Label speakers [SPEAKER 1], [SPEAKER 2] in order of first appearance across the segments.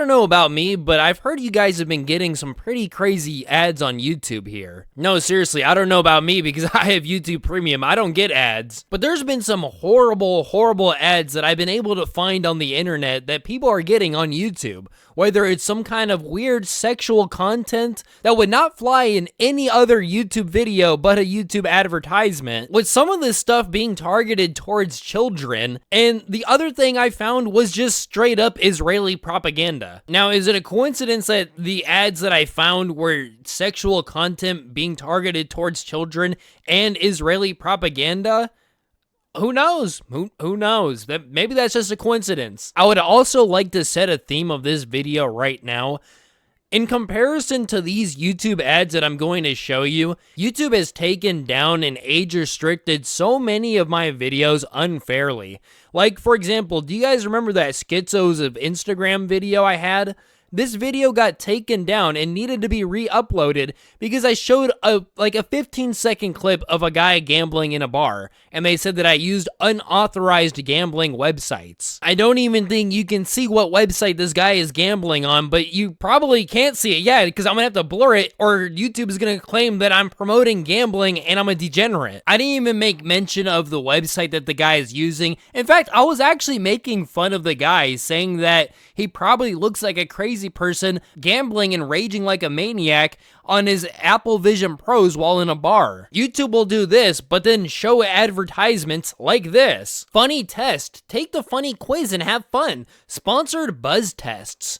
[SPEAKER 1] don't know about me, but I've heard you guys have been getting some pretty crazy ads on YouTube here. No, seriously, I don't know about me because I have YouTube Premium. I don't get ads. But there's been some horrible ads that I've been able to find on the internet that people are getting on YouTube. Whether it's some kind of weird sexual content that would not fly in any other YouTube video but a YouTube advertisement, with some of this stuff being targeted towards children, and the other thing I found was just straight up Israeli propaganda. Now, is it a coincidence that the ads that I found were sexual content being targeted towards children and Israeli propaganda? Who knows? Who knows? Maybe that's just a coincidence. I would also like to set a theme of this video right now. In comparison to these YouTube ads that I'm going to show you, YouTube has taken down and age restricted so many of my videos unfairly. Like, for example, do you guys remember that Schizos of Instagram video I had? This video got taken down and needed to be re-uploaded because I showed a 15-second clip of a guy gambling in a bar, and they said that I used unauthorized gambling websites. I don't even think you can see what website this guy is gambling on, but you probably can't see it yet because I'm gonna have to blur it or YouTube is gonna claim that I'm promoting gambling and I'm a degenerate. I didn't even make mention of the website that the guy is using. In fact, I was actually making fun of the guy, saying that he probably looks like a crazy person gambling and raging like a maniac on his Apple Vision Pros while in a bar. YouTube will do this, but then show advertisements like this. Funny test. Take the funny quiz and have fun. Sponsored buzz tests.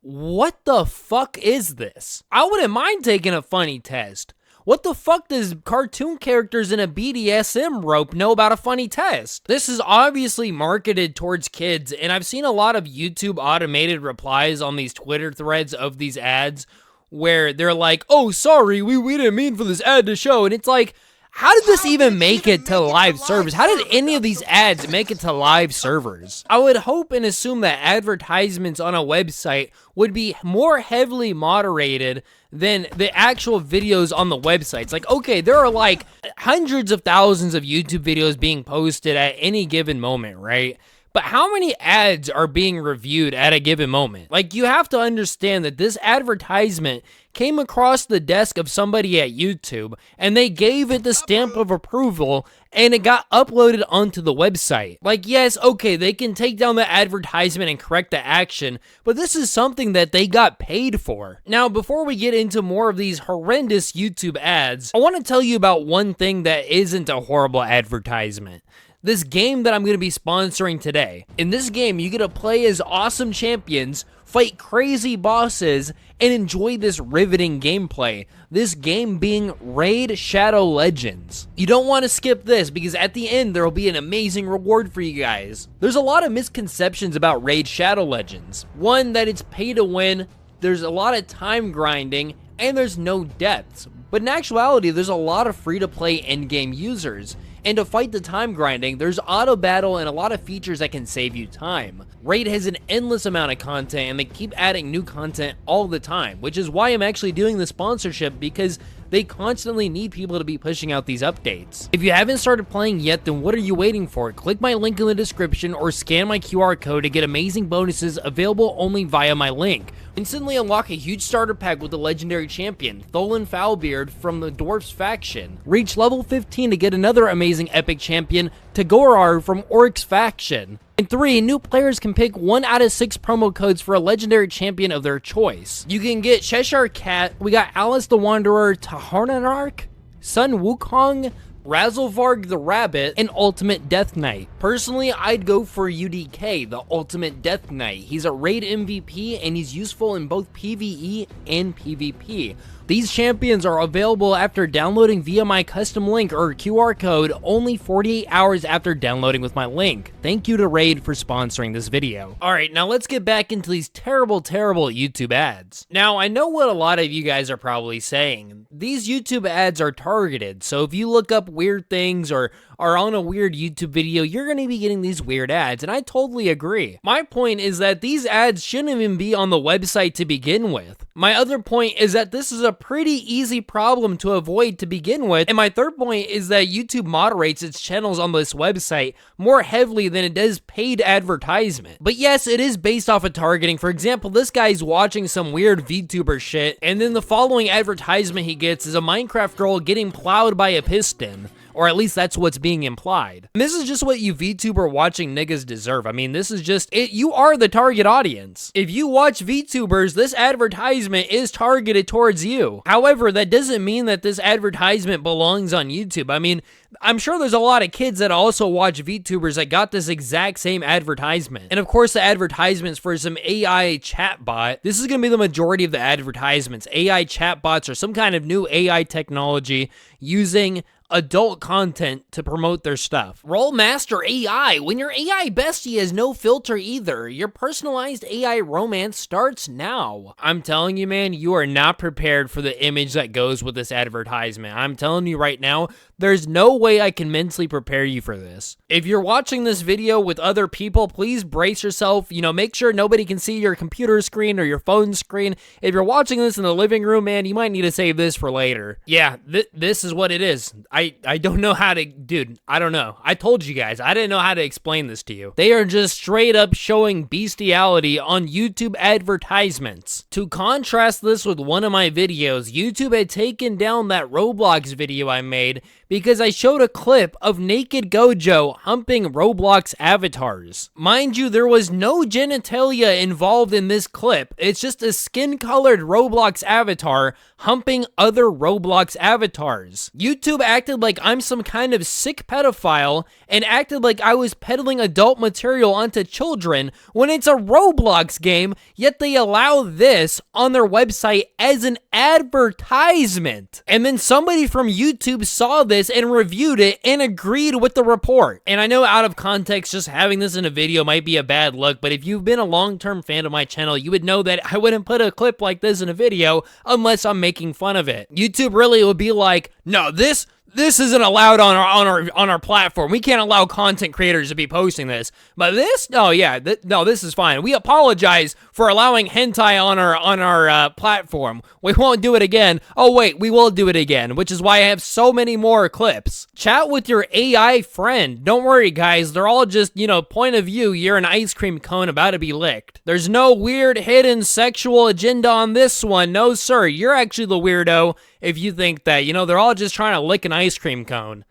[SPEAKER 1] What the fuck is this? I wouldn't mind taking a funny test. What the fuck does cartoon characters in a BDSM rope know about a funny test? This is obviously marketed towards kids, and I've seen a lot of YouTube automated replies on these Twitter threads of these ads where they're like, oh, sorry, we didn't mean for this ad to show. And it's like, how did this even make it to live servers? How did any of these ads make it to live servers? I would hope and assume that advertisements on a website would be more heavily moderated than the actual videos on the websites. Like, okay, there are like hundreds of thousands of YouTube videos being posted at any given moment, right? But how many ads are being reviewed at a given moment? Like, you have to understand that this advertisement came across the desk of somebody at YouTube, and they gave it the stamp of approval, and it got uploaded onto the website. Like, yes, okay, they can take down the advertisement and correct the action, but this is something that they got paid for. Now, before we get into more of these horrendous YouTube ads, I want to tell you about one thing that isn't a horrible advertisement. This game that I'm going to be sponsoring today. In this game, you get to play as awesome champions, fight crazy bosses, and enjoy this riveting gameplay. This game being Raid Shadow Legends. You don't want to skip this because at the end, there will be an amazing reward for you guys. There's a lot of misconceptions about Raid Shadow Legends. One, that it's pay to win, there's a lot of time grinding, and there's no depths. But in actuality, there's a lot of free-to-play endgame users. And to fight the time grinding, there's auto battle and a lot of features that can save you time. Raid has an endless amount of content and they keep adding new content all the time, which is why I'm actually doing the sponsorship, because they constantly need people to be pushing out these updates. If you haven't started playing yet, then what are you waiting for? Click my link in the description or scan my QR code to get amazing bonuses available only via my link. Instantly unlock a huge starter pack with the legendary champion, Tholin Foulbeard from the Dwarfs faction. Reach level 15 to get another amazing epic champion, Tagoar from Oryx faction. And 3, new players can pick 1 out of 6 promo codes for a legendary champion of their choice. You can get Cheshire Cat, we got Alice the Wanderer, Taharnark, Sun Wukong, Razzlevarg the Rabbit, and Ultimate Death Knight. Personally, I'd go for UDK, the Ultimate Death Knight. He's a raid MVP and he's useful in both PvE and PvP. These champions are available after downloading via my custom link or QR code only 48 hours after downloading with my link. Thank you to Raid for sponsoring this video. Alright, now let's get back into these terrible YouTube ads. Now, I know what a lot of you guys are probably saying. These YouTube ads are targeted, so if you look up weird things or are on a weird YouTube video, you're going to be getting these weird ads, and I totally agree. My point is that these ads shouldn't even be on the website to begin with. My other point is that this is a pretty easy problem to avoid to begin with, and my third point is that YouTube moderates its channels on this website more heavily than it does paid advertisement. But yes, it is based off of targeting. For example, this guy's watching some weird VTuber shit, and then the following advertisement he gets is a Minecraft girl getting plowed by a piston. Or at least that's what's being implied. And this is just what you VTuber watching niggas deserve. I mean, this is just it. You are the target audience. If you watch VTubers, this advertisement is targeted towards you. However, that doesn't mean that this advertisement belongs on YouTube. I mean, I'm sure there's a lot of kids that also watch VTubers that got this exact same advertisement. And of course, the advertisements for some AI chatbot. This is going to be the majority of the advertisements. AI chatbots or some kind of new AI technology using adult content to promote their stuff. Rollmaster AI. When your AI bestie has no filter either, your personalized AI romance starts now. I'm telling you, man, you are not prepared for the image that goes with this advertisement. I'm telling you right now, there's no way I can mentally prepare you for this. If you're watching this video with other people, please brace yourself. You know, make sure nobody can see your computer screen or your phone screen. If you're watching this in the living room, man, you might need to save this for later. Yeah, this is what it is. I don't know how to, dude, I don't know. I told you guys, I didn't know how to explain this to you. They are just straight up showing bestiality on YouTube advertisements. To contrast this with one of my videos, YouTube had taken down that Roblox video I made because I showed a clip of naked Gojo humping Roblox avatars. Mind you, there was no genitalia involved in this clip. It's just a skin-colored Roblox avatar humping other Roblox avatars. YouTube acted like I'm some kind of sick pedophile and acted like I was peddling adult material onto children when it's a Roblox game, yet they allow this on their website as an advertisement. And then somebody from YouTube saw this and reviewed it and agreed with the report. And I know out of context, just having this in a video might be a bad look, but if you've been a long-term fan of my channel, you would know that I wouldn't put a clip like this in a video unless I'm making fun of it. YouTube really would be like, no, this isn't allowed on our platform. We can't allow content creators to be posting this. But this, no, yeah, no, this is fine. We apologize for allowing hentai on our platform. We won't do it again. Oh wait, we will do it again, which is why I have so many more clips. Chat with your AI friend. Don't worry, guys. They're all just, you know, point of view. You're an ice cream cone about to be licked. There's no weird hidden sexual agenda on this one. No, sir. You're actually the weirdo if you think that, you know, they're all just trying to lick an ice cream cone.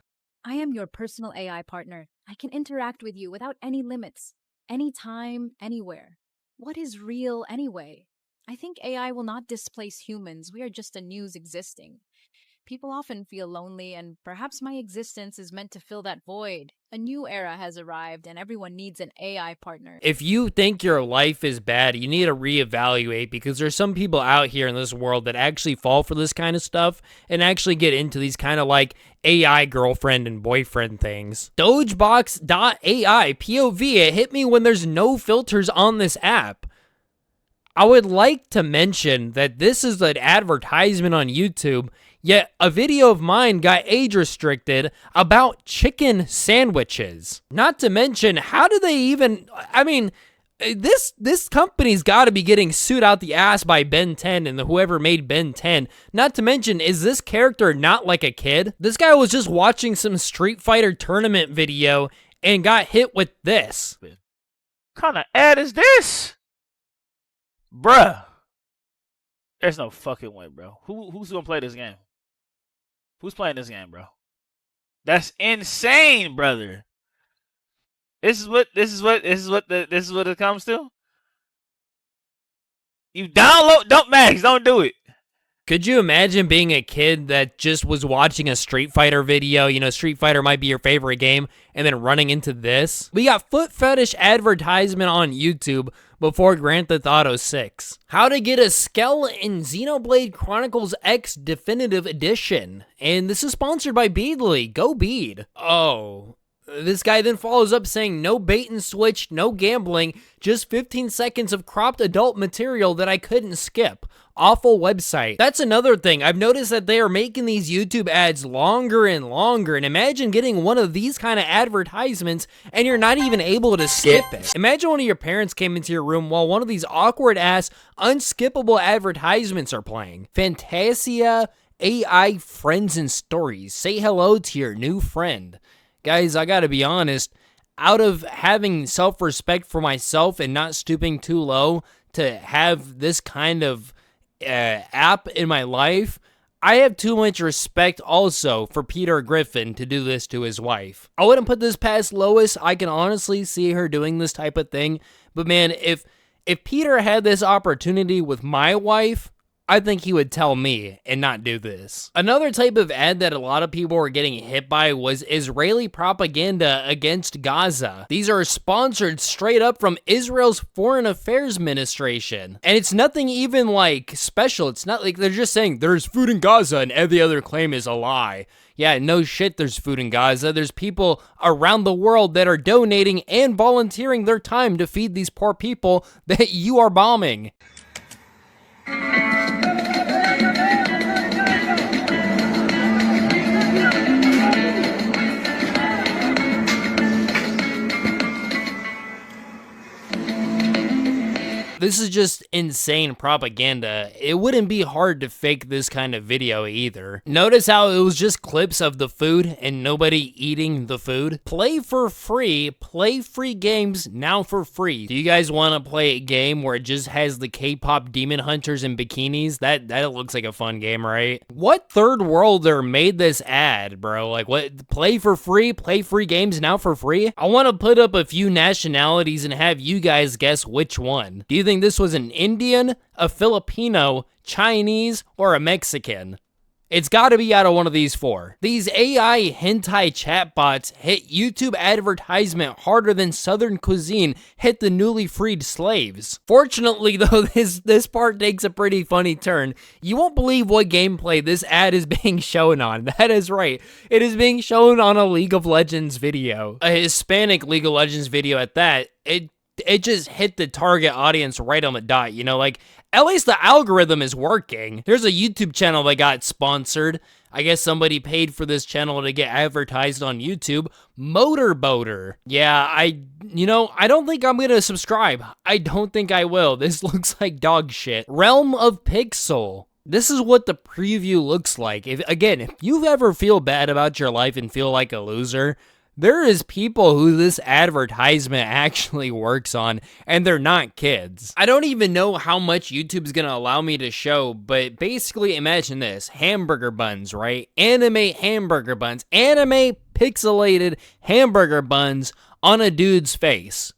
[SPEAKER 2] I am your personal AI partner. I can interact with you without any limits, anytime, anywhere. What is real anyway? I think AI will not displace humans. We are just a news existing. People often feel lonely, and perhaps my existence is meant to fill that void. A new era has arrived, and everyone needs an AI partner.
[SPEAKER 1] If you think your life is bad, you need to reevaluate, because there's some people out here in this world that actually fall for this kind of stuff and actually get into these kind of like AI girlfriend and boyfriend things. Dogebox.ai POV, it hit me when there's no filters on this app. I would like to mention that this is an advertisement on YouTube, yet a video of mine got age restricted about chicken sandwiches. Not to mention, how do they even, I mean, this company's got to be getting sued out the ass by Ben 10 and whoever made Ben 10. Not to mention, is this character not like a kid? This guy was just watching some Street Fighter tournament video and got hit with this.
[SPEAKER 3] What kind of ad is this? Bruh. There's no fucking way, bro. Who's gonna play this game? Who's playing this game, bro? That's insane, brother. This is what it comes to. You Max, don't do it.
[SPEAKER 1] Could you imagine being a kid that just was watching a Street Fighter video? You know, Street Fighter might be your favorite game, and then running into this? We got foot fetish advertisement on YouTube before Grand Theft Auto 6. How to get a Skell in Xenoblade Chronicles X Definitive Edition. And this is sponsored by Beedly. Go Beed. Oh, This guy then follows up saying, no bait and switch, no gambling, just 15 seconds of cropped adult material that I couldn't skip. Awful website. That's another thing. I've noticed that they are making these YouTube ads longer and longer, and imagine getting one of these kind of advertisements and you're not even able to skip it. Imagine one of your parents came into your room while one of these awkward ass, unskippable advertisements are playing. Fantasia AI Friends and Stories. Say hello to your new friend. Guys, I gotta be honest, out of having self-respect for myself and not stooping too low to have this kind of app in my life, I have too much respect also for Peter Griffin to do this to his wife. I wouldn't put this past Lois. I can honestly see her doing this type of thing. But man, if Peter had this opportunity with my wife, I think he would tell me and not do this. Another type of ad that a lot of people were getting hit by was Israeli propaganda against Gaza. These are sponsored straight up from Israel's Foreign Affairs Administration. And it's nothing even like special. It's not like they're just saying there's food in Gaza and every other claim is a lie. Yeah, no shit, there's food in Gaza. There's people around the world that are donating and volunteering their time to feed these poor people that you are bombing. This is just insane propaganda. It wouldn't be hard to fake this kind of video either. Notice how it was just clips of the food and nobody eating the food? Play for free, play free games now for free. Do you guys want to play a game where it just has the K-pop demon hunters in bikinis? That looks like a fun game, right? What third worlder made this ad, bro? Like what? Play for free, play free games now for free? I want to put up a few nationalities and have you guys guess which one. Do you think this was an Indian, a Filipino, Chinese, or a Mexican? It's got to be out of one of these four. These AI hentai chatbots hit YouTube advertisement harder than Southern cuisine hit the newly freed slaves. Fortunately, though, this part takes a pretty funny turn. You won't believe what gameplay this ad is being shown on. That is right. It is being shown on a League of Legends video. A Hispanic League of Legends video at that. It just hit the target audience right on the dot, you know, like, at least the algorithm is working. There's a YouTube channel that got sponsored. I guess somebody paid for this channel to get advertised on YouTube. Motorboater. Yeah, I don't think I'm gonna subscribe. I don't think I will. This looks like dog shit. Realm of Pixel. This is what the preview looks like. If you ever feel bad about your life and feel like a loser, there is people who this advertisement actually works on, and they're not kids. I don't even know how much YouTube's gonna allow me to show, but basically imagine this. Hamburger buns, right? Anime hamburger buns. Anime pixelated hamburger buns on a dude's face.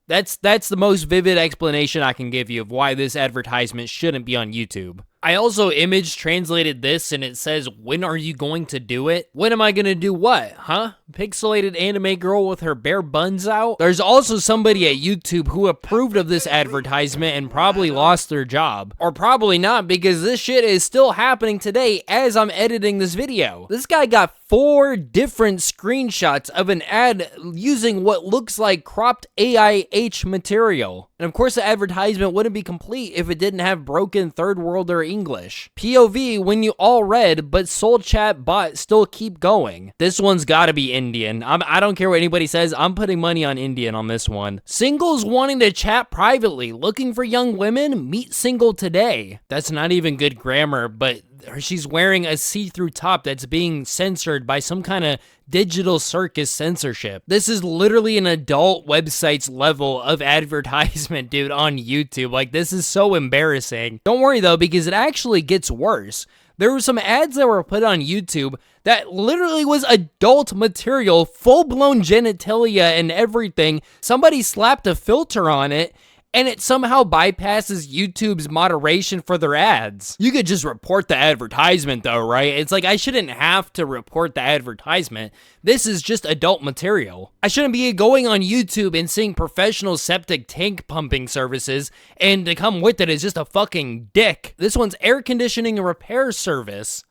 [SPEAKER 1] That's the most vivid explanation I can give you of why this advertisement shouldn't be on YouTube. I also image translated this and it says, when are you going to do it? When am I gonna do what, huh? Pixelated anime girl with her bare buns out? There's also somebody at YouTube who approved of this advertisement and probably lost their job. Or probably not, because this shit is still happening today as I'm editing this video. This guy got 4 different screenshots of an ad using what looks like cropped AIH material. And of course the advertisement wouldn't be complete if it didn't have broken third worlder English. POV when you all read, but Soul Chat bot still keep going. This one's gotta be Indian. I don't care what anybody says, I'm putting money on Indian on this one. Singles wanting to chat privately, looking for young women, meet single today. That's not even good grammar, but she's wearing a see-through top that's being censored by some kind of digital circus censorship. This is literally an adult website's level of advertisement, dude, on YouTube. Like, this is so embarrassing. Don't worry, though, because it actually gets worse. There were some ads that were put on YouTube that literally was adult material, full-blown genitalia and everything. Somebody slapped a filter on it, and it somehow bypasses YouTube's moderation for their ads. You could just report the advertisement though, right? It's like I shouldn't have to report the advertisement. This is just adult material. I shouldn't be going on YouTube and seeing professional septic tank pumping services, and to come with it is just a fucking dick. This one's air conditioning and repair service.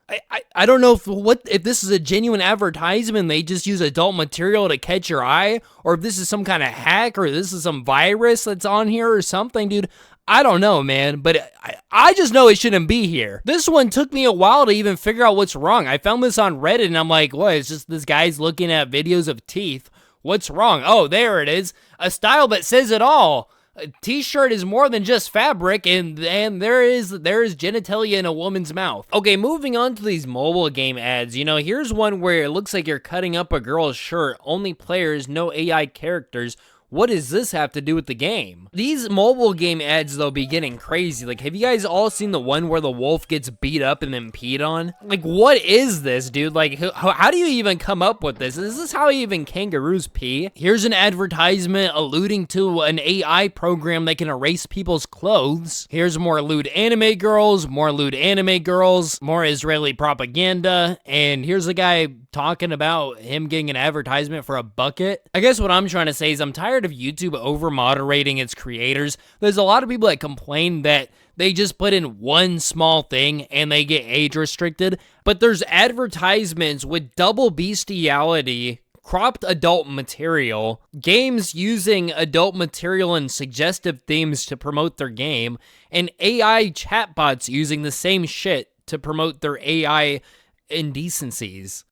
[SPEAKER 1] I don't know if this is a genuine advertisement, they just use adult material to catch your eye, or if this is some kind of hack, or this is some virus that's on here or something, dude. I don't know, man, but I just know it shouldn't be here. This one took me a while to even figure out what's wrong. I found this on Reddit, and I'm like, what, it's just this guy's looking at videos of teeth. What's wrong? Oh, there it is. A style that says it all. A t-shirt is more than just fabric, and there is genitalia in a woman's mouth. Okay, moving on to these mobile game ads. You know, here's one where it looks like you're cutting up a girl's shirt. Only players, no AI characters. What does this have to do with the game? These mobile game ads, though, be getting crazy. Like, have you guys all seen the one where the wolf gets beat up and then peed on? Like, what is this, dude? Like, how do you even come up with this? Is this how even kangaroos pee? Here's an advertisement alluding to an AI program that can erase people's clothes. Here's more lewd anime girls, more lewd anime girls, more Israeli propaganda, and here's a guy talking about him getting an advertisement for a bucket. I guess what I'm trying to say is I'm tired of YouTube over-moderating its creators. There's a lot of people that complain that they just put in one small thing and they get age restricted, but there's advertisements with double bestiality, cropped adult material, games using adult material and suggestive themes to promote their game, and AI chatbots using the same shit to promote their AI indecencies.